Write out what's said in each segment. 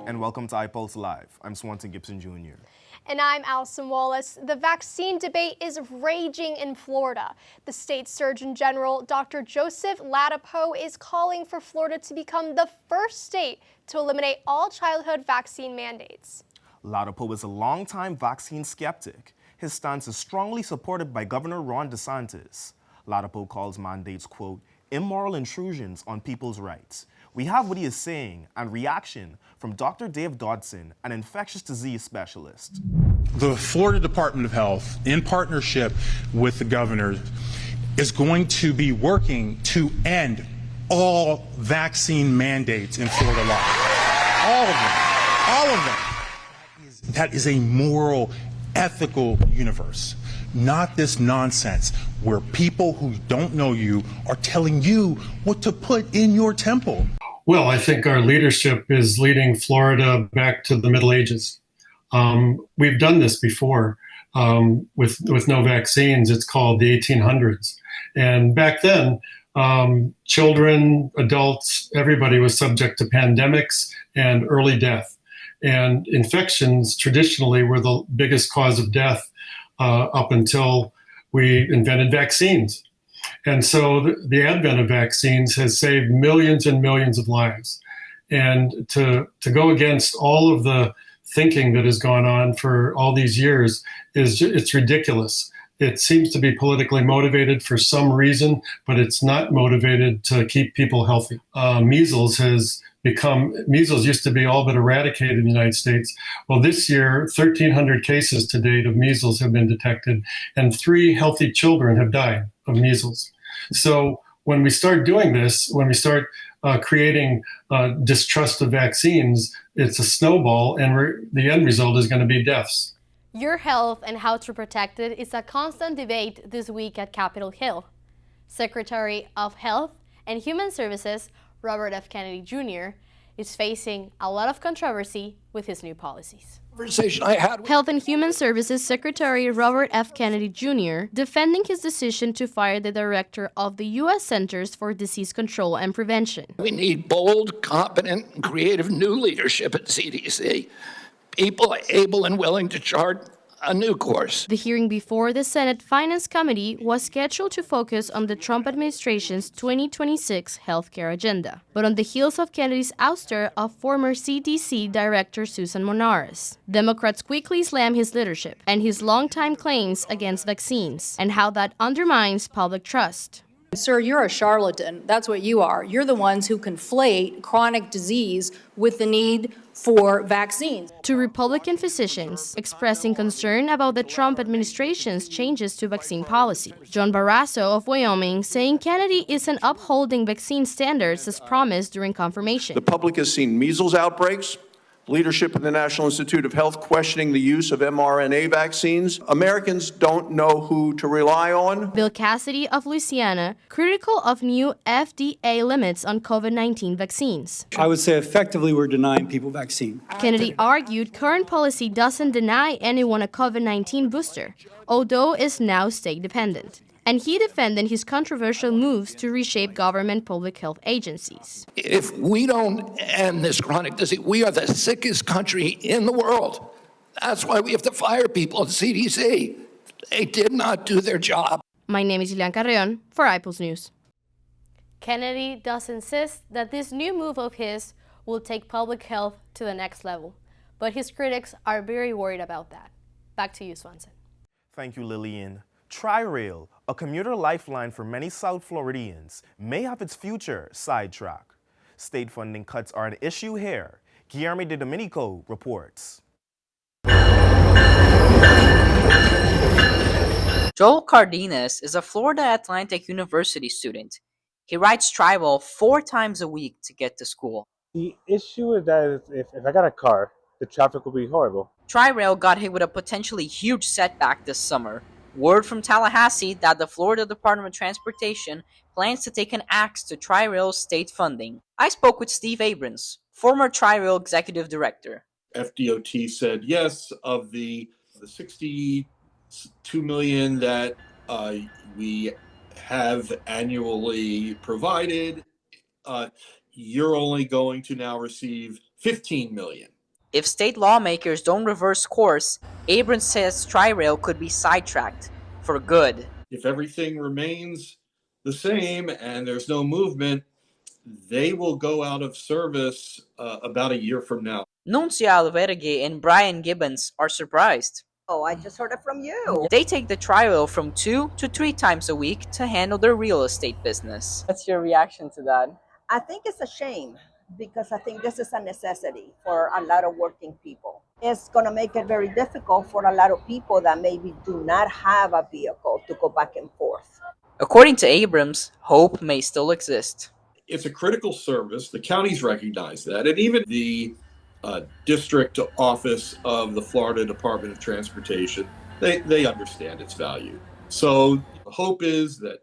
and welcome to iPulse Live. I'm Swanson Gibson Jr. And I'm Allison Wallace. The vaccine debate is raging in Florida. The state Surgeon General, Dr. Joseph Ladapo, is calling for Florida to become the first state to eliminate all childhood vaccine mandates. Ladapo is a longtime vaccine skeptic. His stance is strongly supported by Governor Ron DeSantis. Ladapo calls mandates, quote, immoral intrusions on people's rights. We have what he is saying and reaction from Dr. Dave Dodson, an infectious disease specialist. The Florida Department of Health, in partnership with the governor, is going to be working to end all vaccine mandates in Florida law. All of them. All of them. That is a moral, ethical universe. Not this nonsense where people who don't know you are telling you what to put in your temple. Well, I think our leadership is leading Florida back to the Middle Ages. We've done this before with no vaccines. It's called the 1800s. And back then, children, adults, everybody was subject to pandemics and early death. And infections traditionally were the biggest cause of death up until we invented vaccines. And so the advent of vaccines has saved millions and millions of lives. And to go against all of the thinking that has gone on for all these years it's ridiculous. It seems to be politically motivated for some reason, but it's not motivated to keep people healthy. Measles used to be all but eradicated in the United States. Well, this year, 1,300 cases to date of measles have been detected, and 3 healthy children have died of measles. So when we start doing this, when we start creating distrust of vaccines, it's a snowball, and the end result is going to be deaths. Your health and how to protect it is a constant debate this week at Capitol Hill. Secretary of Health and Human Services, Robert F. Kennedy Jr., is facing a lot of controversy with his new policies. Health and Human Services Secretary Robert F. Kennedy Jr. defending his decision to fire the director of the U.S. Centers for Disease Control and Prevention. We need bold, competent, and creative new leadership at CDC. People able and willing to chart a new course. The hearing before the Senate Finance Committee was scheduled to focus on the Trump administration's 2026 healthcare agenda, but on the heels of Kennedy's ouster of former CDC Director Susan Monares. Democrats quickly slammed his leadership and his longtime claims against vaccines and how that undermines public trust. Sir, you're a charlatan. That's what you are. You're the ones who conflate chronic disease with the need for vaccines. To Republican physicians expressing concern about the Trump administration's changes to vaccine policy. John Barrasso of Wyoming saying Kennedy isn't upholding vaccine standards as promised during confirmation. The public has seen measles outbreaks, leadership in the National Institute of Health questioning the use of mRNA vaccines. Americans don't know who to rely on. Bill Cassidy of Louisiana, critical of new FDA limits on COVID-19 vaccines. I would say effectively we're denying people vaccine. Kennedy argued current policy doesn't deny anyone a COVID-19 booster, although it's now state-dependent. And he defended his controversial moves to reshape government public health agencies. If we don't end this chronic disease, we are the sickest country in the world. That's why we have to fire people at CDC. They did not do their job. My name is Ileana Carreon for iPulse News. Kennedy does insist that this new move of his will take public health to the next level, but his critics are very worried about that. Back to you, Swanson. Thank you, Lillian. Tri-Rail, a commuter lifeline for many South Floridians, may have its future sidetracked. State funding cuts are an issue here. Guillermo de Domenico reports. Joel Cardenas is a Florida Atlantic University student. He rides Tri-Rail 4 times a week to get to school. The issue is that if I got a car, the traffic will be horrible. Tri-Rail got hit with a potentially huge setback this summer. Word from Tallahassee that the Florida Department of Transportation plans to take an axe to Tri-Rail's state funding. I spoke with Steve Abrams, former Tri-Rail executive director. FDOT said yes, of the $62 million that we have annually provided, you're only going to now receive $15 million. If state lawmakers don't reverse course, Abrams says Tri-Rail could be sidetracked for good. If everything remains the same and there's no movement, they will go out of service about a year from now. Nuncia Alvergue and Brian Gibbons are surprised. Oh, I just heard it from you. They take the Tri-Rail from 2 to 3 times a week to handle their real estate business. What's your reaction to that? I think it's a shame because I think this is a necessity for a lot of working people. It's going to make it very difficult for a lot of people that maybe do not have a vehicle to go back and forth. According to Abrams, hope may still exist. It's a critical service. The counties recognize that. And even the district office of the Florida Department of Transportation, they understand its value. So the hope is that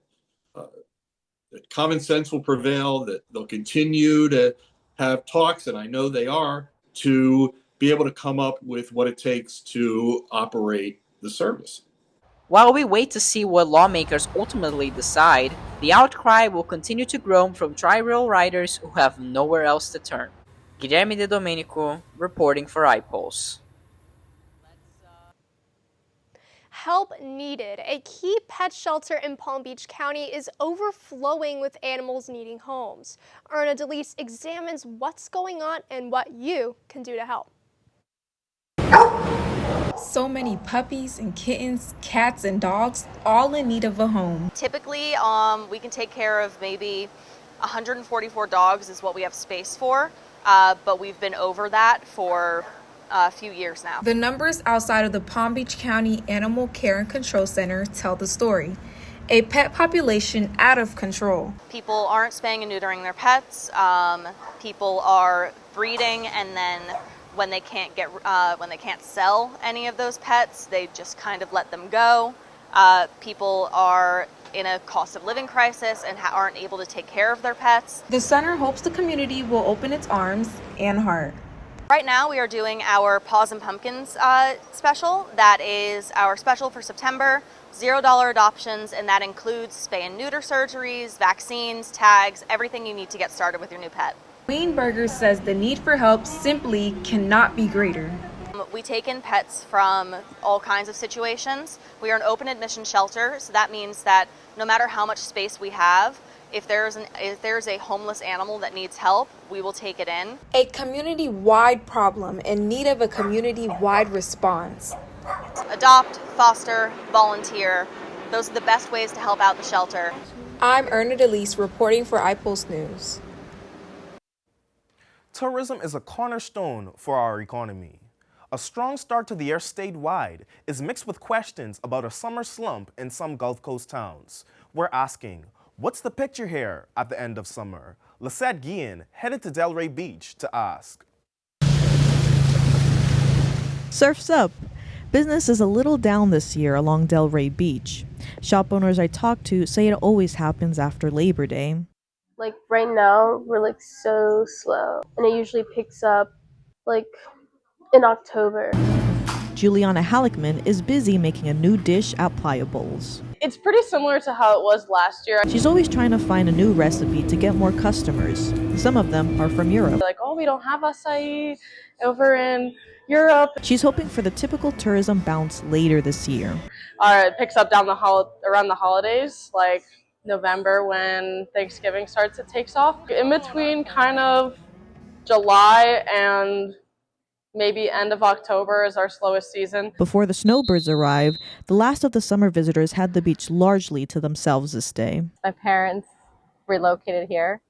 common sense will prevail, that they'll continue to have talks, and I know they are, to be able to come up with what it takes to operate the service. While we wait to see what lawmakers ultimately decide, the outcry will continue to grow from Tri-Rail riders who have nowhere else to turn. Guilherme De Domenico, reporting for iPulse. Help needed. A key pet shelter in Palm Beach County is overflowing with animals needing homes. Erna DeLise examines what's going on and what you can do to help. So many puppies and kittens, cats and dogs, all in need of a home. Typically, we can take care of maybe 144 dogs is what we have space for, but we've been over that for a few years now. The numbers outside of the Palm Beach County Animal Care and Control Center tell the story. A pet population out of control. People aren't spaying and neutering their pets. People are breeding, and then when they can't sell any of those pets, they just kind of let them go. People are in a cost of living crisis and aren't able to take care of their pets. The center hopes the community will open its arms and heart. Right now we are doing our Paws and Pumpkins special. That is our special for September, $0 adoptions, and that includes spay and neuter surgeries, vaccines, tags, everything you need to get started with your new pet. Wayne Berger says the need for help simply cannot be greater. We take in pets from all kinds of situations. We are an open admission shelter, so that means that no matter how much space we have, if there's a homeless animal that needs help, we will take it in. A community-wide problem in need of a community-wide response. Adopt, foster, volunteer. Those are the best ways to help out the shelter. I'm Erna DeLise reporting for iPulse News. Tourism is a cornerstone for our economy. A strong start to the year statewide is mixed with questions about a summer slump in some Gulf Coast towns. We're asking, what's the picture here at the end of summer? Lisette Guillen headed to Delray Beach to ask. Surf's up. Business is a little down this year along Delray Beach. Shop owners I talked to say it always happens after Labor Day. Like right now, we're like so slow, and it usually picks up like in October. Juliana Halleckman is busy making a new dish at Playa Bowls. It's pretty similar to how it was last year. She's always trying to find a new recipe to get more customers. Some of them are from Europe. Like, oh, we don't have acai over in Europe. She's hoping for the typical tourism bounce later this year. It picks up down around the holidays, like November when Thanksgiving starts, it takes off. In between kind of July and maybe end of October is our slowest season. Before the snowbirds arrive, the last of the summer visitors had the beach largely to themselves this day. My parents relocated here,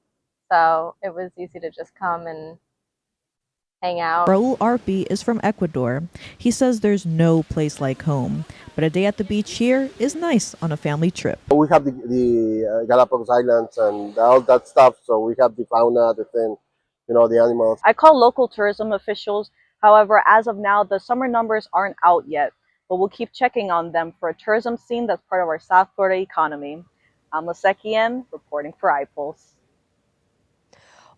so it was easy to just come and hang out. Raul Arpi is from Ecuador. He says there's no place like home, but a day at the beach here is nice on a family trip. We have the Galapagos Islands and all that stuff, so we have the fauna, the animals. I call local tourism officials. However, as of now, the summer numbers aren't out yet, but we'll keep checking on them for a tourism scene that's part of our South Florida economy. I'm Lisette Guillen, reporting for iPulse.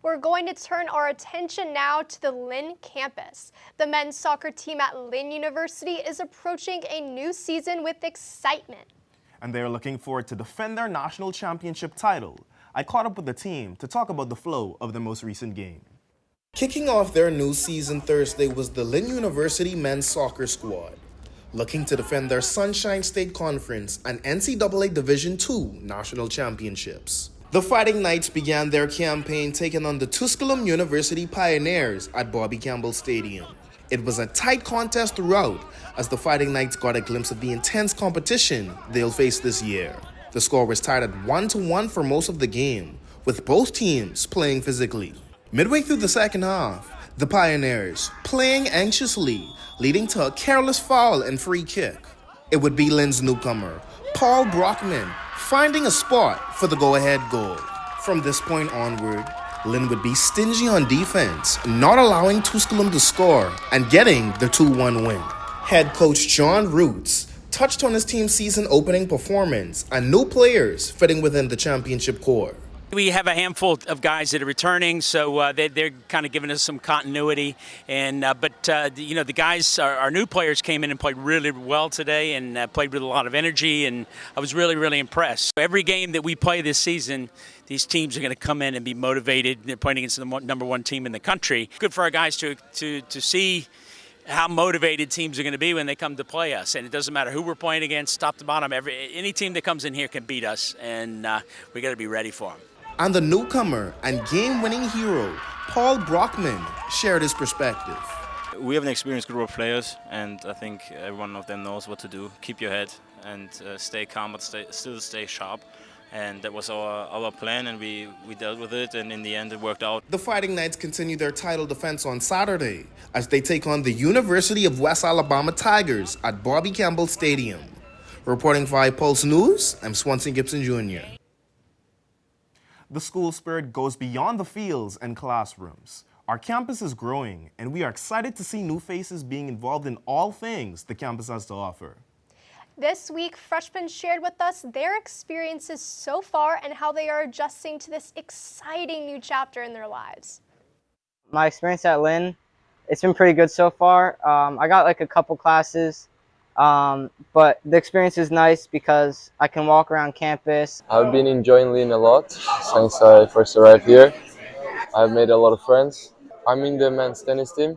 We're going to turn our attention now to the Lynn campus. The men's soccer team at Lynn University is approaching a new season with excitement. And they're looking forward to defend their national championship title. I caught up with the team to talk about the flow of the most recent game. Kicking off their new season Thursday was the Lynn University men's soccer squad, looking to defend their Sunshine State Conference and NCAA Division II national championships. The Fighting Knights began their campaign taking on the Tusculum University Pioneers at Bobby Campbell Stadium. It was a tight contest throughout as the Fighting Knights got a glimpse of the intense competition they'll face this year. The score was tied at 1-1 for most of the game, with both teams playing physically. Midway through the second half, the Pioneers playing anxiously, leading to a careless foul and free kick. It would be Lynn's newcomer, Paul Brockman, finding a spot for the go-ahead goal. From this point onward, Lynn would be stingy on defense, not allowing Tusculum to score and getting the 2-1 win. Head coach John Roots touched on his team's season opening performance and new players fitting within the championship core. We have a handful of guys that are returning, so they're kind of giving us some continuity. And the guys, our new players came in and played really well today and played with a lot of energy, and I was really, really impressed. Every game that we play this season, these teams are going to come in and be motivated. They're playing against the number one team in the country. Good for our guys to see how motivated teams are going to be when they come to play us. And it doesn't matter who we're playing against, top to bottom. Any team that comes in here can beat us, and we got to be ready for them. And the newcomer and game-winning hero, Paul Brockman, shared his perspective. We have an experienced group of players, and I think every one of them knows what to do. Keep your head and stay calm, but still stay sharp. And that was our plan, and we dealt with it, and in the end it worked out. The Fighting Knights continue their title defense on Saturday as they take on the University of West Alabama Tigers at Bobby Campbell Stadium. Reporting for iPulse News, I'm Swanson Gibson Jr. The school spirit goes beyond the fields and classrooms. Our campus is growing, and we are excited to see new faces being involved in all things the campus has to offer. This week, freshmen shared with us their experiences so far and how they are adjusting to this exciting new chapter in their lives. My experience at Lynn, it's been pretty good so far. I got like a couple classes, but the experience is nice because I can walk around campus. I've been enjoying Lynn a lot since I first arrived here. I've made a lot of friends. I'm in the men's tennis team.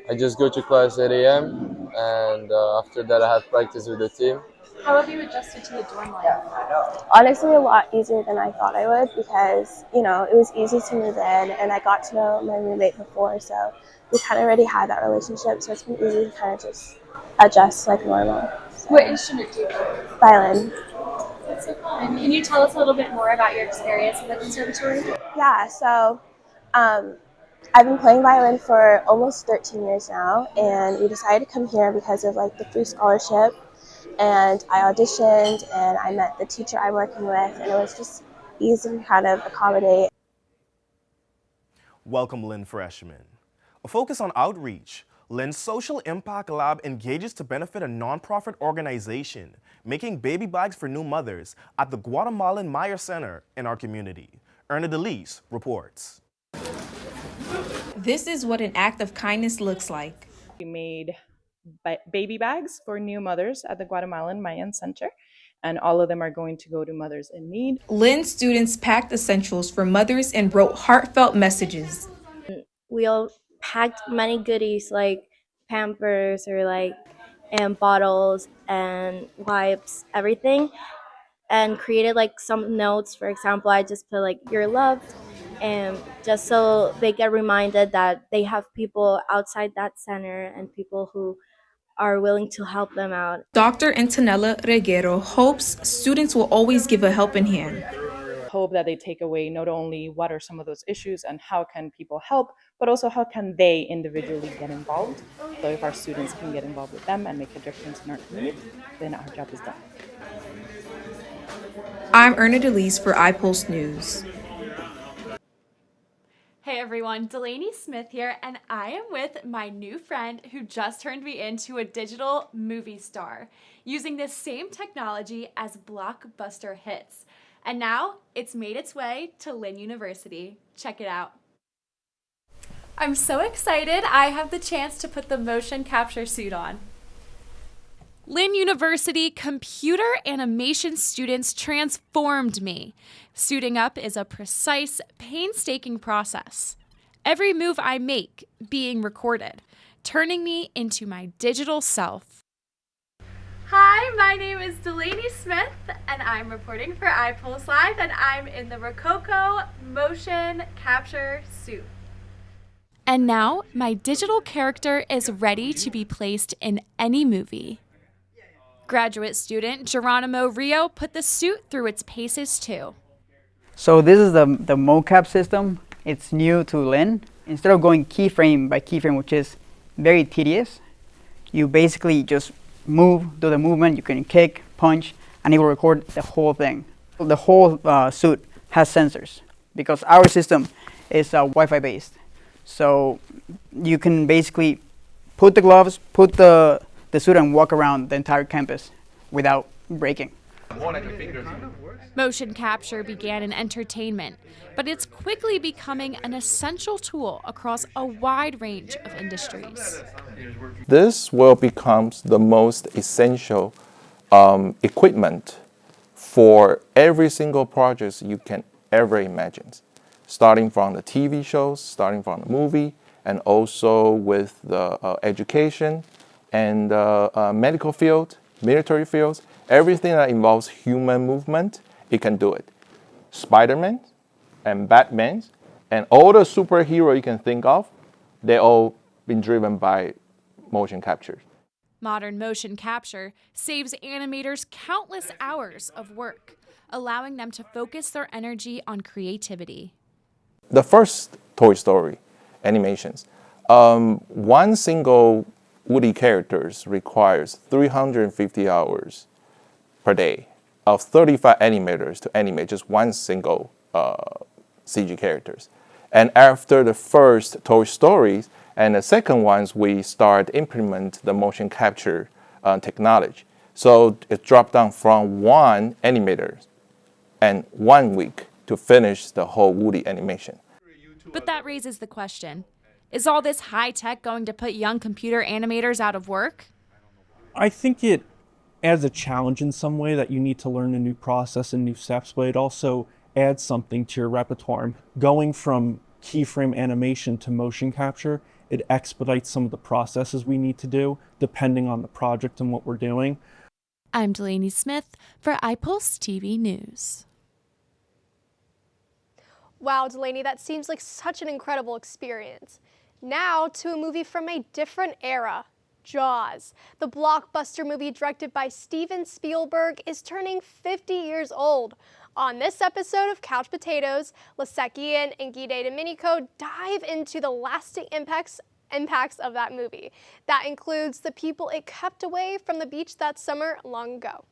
I just go to class at 8 a.m. and after that I have practice with the team. How have you adjusted to the dorm life? Honestly, a lot easier than I thought I would because, it was easy to move in and I got to know my roommate before, so we kind of already had that relationship, so it's been easy to kind of just adjust like normal. So. What instrument do you play? Violin. That's so fun. Can you tell us a little bit more about your experience in the conservatory? Yeah, so I've been playing violin for almost 13 years now, and we decided to come here because of like the free scholarship, and I auditioned and I met the teacher I'm working with, and it was just easy to kind of accommodate. Welcome, Lynn freshmen. A focus on outreach, Lynn's Social Impact Lab engages to benefit a nonprofit organization making baby bags for new mothers at the Guatemalan Meyer Center in our community. Erna DeLise reports. This is what an act of kindness looks like. We made baby bags for new mothers at the Guatemalan Mayan Center, and all of them are going to go to mothers in need. Lynn students packed essentials for mothers and wrote heartfelt messages. We all packed many goodies like Pampers or and bottles and wipes, everything, and created like some notes. For example, I just put like "you're loved," and just so they get reminded that they have people outside that center and people who are willing to help them out. Dr. Antonella Reguero hopes students will always give a helping hand. Hope that they take away not only what are some of those issues and how can people help, but also how can they individually get involved. So if our students can get involved with them and make a difference in our community, then our job is done. I'm Erna DeLise for iPulse News. Hey everyone, Delaney Smith here, and I am with my new friend who just turned me into a digital movie star using this same technology as blockbuster hits. And now it's made its way to Lynn University. Check it out. I'm so excited I have the chance to put the motion capture suit on. Lynn University computer animation students transformed me. Suiting up is a precise, painstaking process. Every move I make being recorded, turning me into my digital self. Hi, my name is Delaney Smith, and I'm reporting for iPulse Live, and I'm in the Rococo motion capture suit. And now, my digital character is ready to be placed in any movie. Graduate student Geronimo Rio put the suit through its paces too. So this is the mocap system. It's new to Lynn. Instead of going keyframe by keyframe, which is very tedious, you basically just do the movement. You can kick, punch, and it will record the whole thing. The whole suit has sensors because our system is Wi-Fi based. So you can basically put the gloves, put the suit, and walk around the entire campus without breaking. Motion capture began in entertainment, but it's quickly becoming an essential tool across a wide range of industries. This will become the most essential equipment for every single project you can ever imagine, starting from the TV shows, starting from the movie, and also with the education and medical field, military fields, everything that involves human movement, it can do it. Spider-Man and Batman and all the superheroes you can think of, they all been driven by motion capture. Modern motion capture saves animators countless hours of work, allowing them to focus their energy on creativity. The first Toy Story animations, one single Woody characters requires 350 hours per day of 35 animators to animate just one single CG characters. And after the first Toy Stories and the second ones, we start implement the motion capture technology. So it dropped down from one animator and 1 week to finish the whole Woody animation. But that raises the question, is all this high tech going to put young computer animators out of work? I think it adds a challenge in some way that you need to learn a new process and new steps, but it also adds something to your repertoire. Going from keyframe animation to motion capture, it expedites some of the processes we need to do depending on the project and what we're doing. I'm Delaney Smith for iPulse TV News. Wow, Delaney, that seems like such an incredible experience. Now to a movie from a different era, Jaws. The blockbuster movie directed by Steven Spielberg is turning 50 years old. On this episode of Couch Potatoes, Lasekian and Guide Domenico dive into the lasting impacts of that movie. That includes the people it kept away from the beach that summer long ago.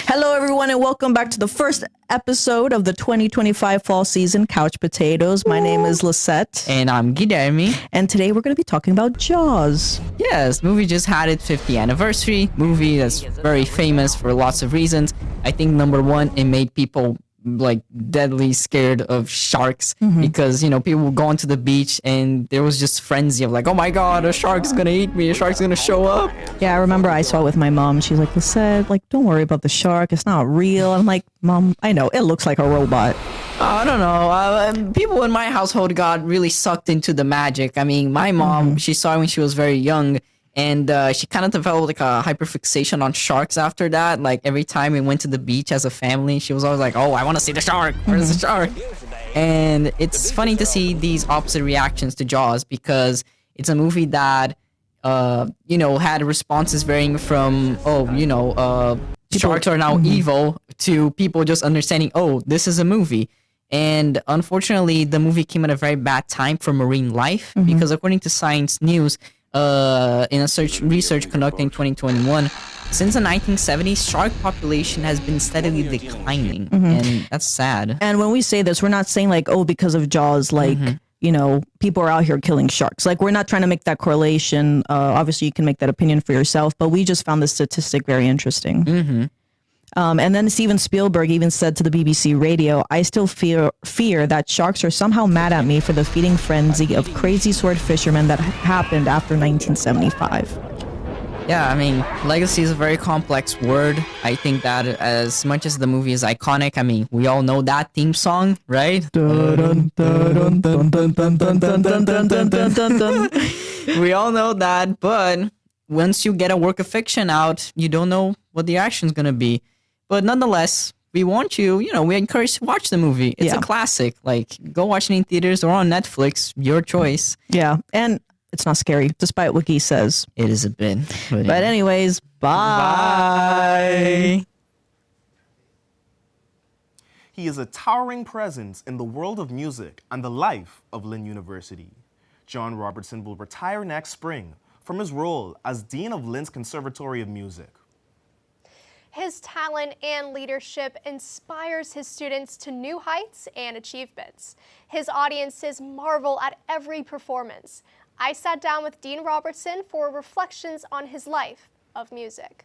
Hello, everyone, and welcome back to the first episode of the 2025 fall season Couch Potatoes. My name is Lisette. And I'm Guilherme. And today we're going to be talking about Jaws. Yes, movie just had its 50th anniversary. Movie that's very famous for lots of reasons. I think number one, it made people like deadly scared of sharks because, you know, people would go onto the beach and there was just frenzy of like, oh my god, a shark's gonna eat me, a shark's gonna show up. Yeah, I remember I saw it with my mom. She's like, Lisette, like, don't worry about the shark, it's not real. I'm like, Mom, I know, it looks like a robot. I don't know. People in my household got really sucked into the magic. I mean, my mom, she saw it when she was very young, and she kind of developed like a hyperfixation on sharks after that. Like every time we went to the beach as a family, she was always like, oh, I want to see the shark. Where's the shark? And it's funny to see these opposite reactions to Jaws because it's a movie that, you know, had responses varying from, oh, you know, sharks are now evil to people just understanding, oh, this is a movie. And unfortunately, the movie came at a very bad time for marine life because according to Science News, in a research conducted in 2021, since the 1970s, shark population has been steadily declining, and that's sad. And when we say this, we're not saying like, oh, because of Jaws, like, you know, people are out here killing sharks. Like, we're not trying to make that correlation. Obviously, you can make that opinion for yourself, but we just found this statistic very interesting. And then Steven Spielberg even said to the BBC Radio, I still fear that sharks are somehow mad at me for the feeding frenzy of crazy sword fishermen that happened after 1975. Yeah, I mean, legacy is a very complex word. I think that as much as the movie is iconic, I mean, we all know that theme song, right? We all know that, but once you get a work of fiction out, you don't know what the action's gonna be. But nonetheless, we want you, we encourage to watch the movie. It's a classic. Like, go watch it in theaters or on Netflix, your choice. Yeah, and it's not scary, despite what Guy says. It is a bit. But anyways, bye. He is a towering presence in the world of music and the life of Lynn University. John Robertson will retire next spring from his role as Dean of Lynn's Conservatory of Music. His talent and leadership inspires his students to new heights and achievements. His audiences marvel at every performance. I sat down with Dean Robertson for reflections on his life of music.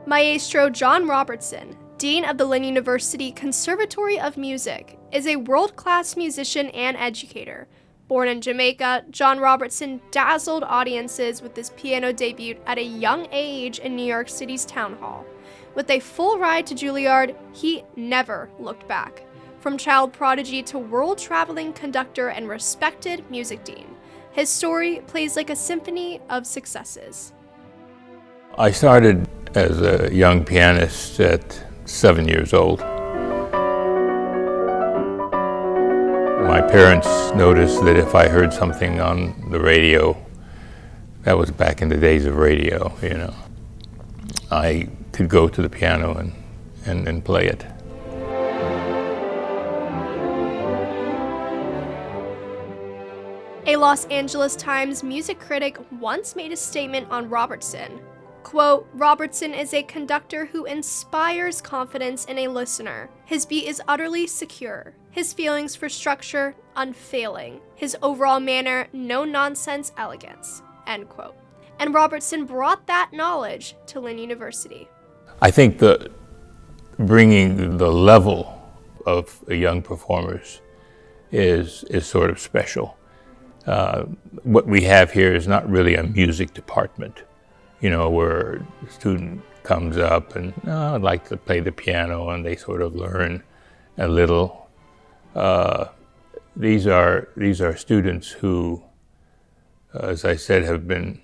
Maestro John Robertson, Dean of the Lynn University Conservatory of Music, is a world-class musician and educator. Born in Jamaica, John Robertson dazzled audiences with his piano debut at a young age in New York City's Town Hall. With a full ride to Juilliard, he never looked back. From child prodigy to world-traveling conductor and respected music dean, his story plays like a symphony of successes. I started as a young pianist at 7 years old. My parents noticed that if I heard something on the radio, that was back in the days of radio, I could go to the piano and play it. A Los Angeles Times music critic once made a statement on Robertson. Quote, Robertson is a conductor who inspires confidence in a listener. His beat is utterly secure. His feelings for structure, unfailing. His overall manner, no-nonsense elegance. End quote. And Robertson brought that knowledge to Lynn University. I think that bringing the level of young performers is sort of special. What we have here is not really a music department, where a student comes up and I'd like to play the piano, and they sort of learn a little. These are students who, as I said, have been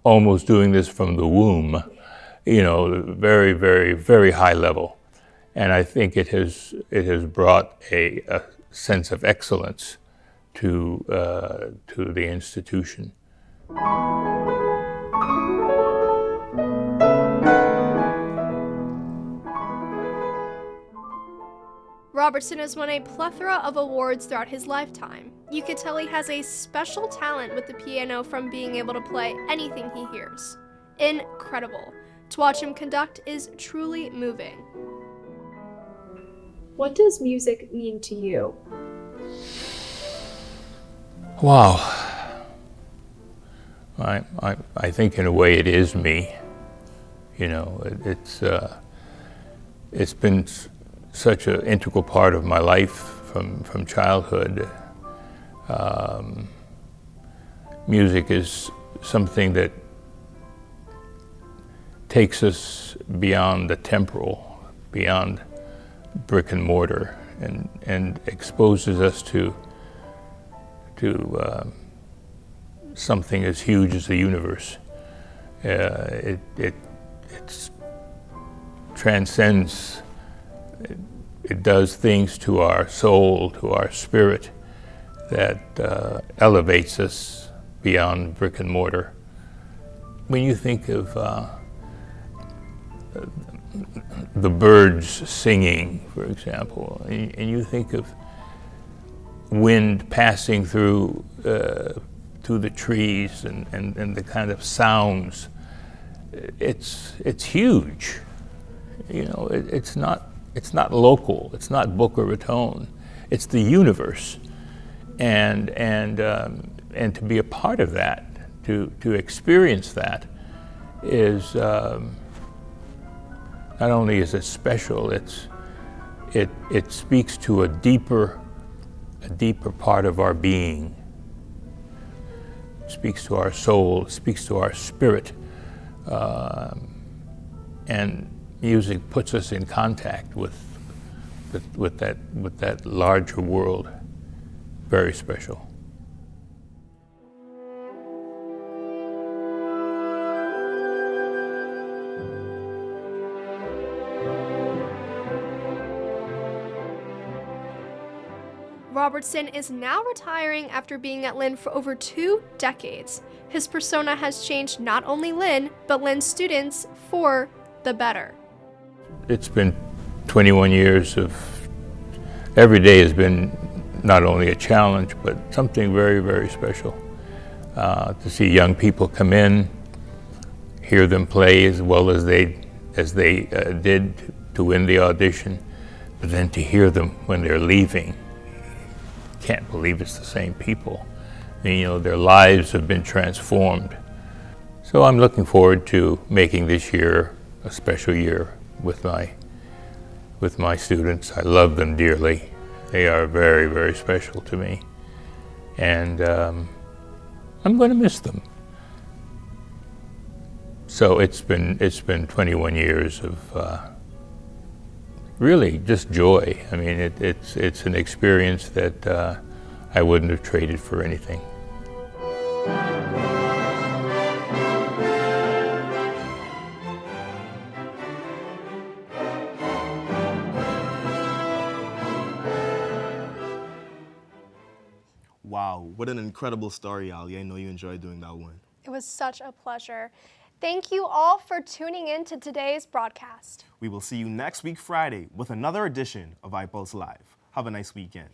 almost doing this from the womb, very, very, very high level. And I think it has brought a sense of excellence to the institution. Robertson has won a plethora of awards throughout his lifetime. You could tell he has a special talent with the piano from being able to play anything he hears. Incredible. To watch him conduct is truly moving. What does music mean to you? Wow. I think in a way it is me. It's been such an integral part of my life from childhood. Music is something that takes us beyond the temporal, beyond brick and mortar, and exposes us to something as huge as the universe. It transcends. It does things to our soul, to our spirit, that elevates us beyond brick and mortar. When you think of the birds singing, for example, and you think of wind passing through the trees and the kind of sounds, it's huge. It's not local. It's not Boca Raton. It's the universe, and to be a part of that, to experience that, is not only is it special. it speaks to a deeper part of our being. It speaks to our soul, it speaks to our spirit, and music puts us in contact with that larger world. Very special. Robertson is now retiring after being at Lynn for over 2 decades. His persona has changed not only Lynn, but Lynn's students for the better. It's been 21 years of, every day has been not only a challenge, but something very, very special. To see young people come in, hear them play as well as they did to win the audition, but then to hear them when they're leaving. Can't believe it's the same people. And, you know, their lives have been transformed. So I'm looking forward to making this year a special year with my students. I love them dearly. They are very, very special to me. And I'm going to miss them. So it's been 21 years of really just joy. I mean, it's an experience that I wouldn't have traded for anything. Wow, what an incredible story, Ali. I know you enjoyed doing that one. It was such a pleasure. Thank you all for tuning in to today's broadcast. We will see you next week, Friday, with another edition of iPulse Live. Have a nice weekend.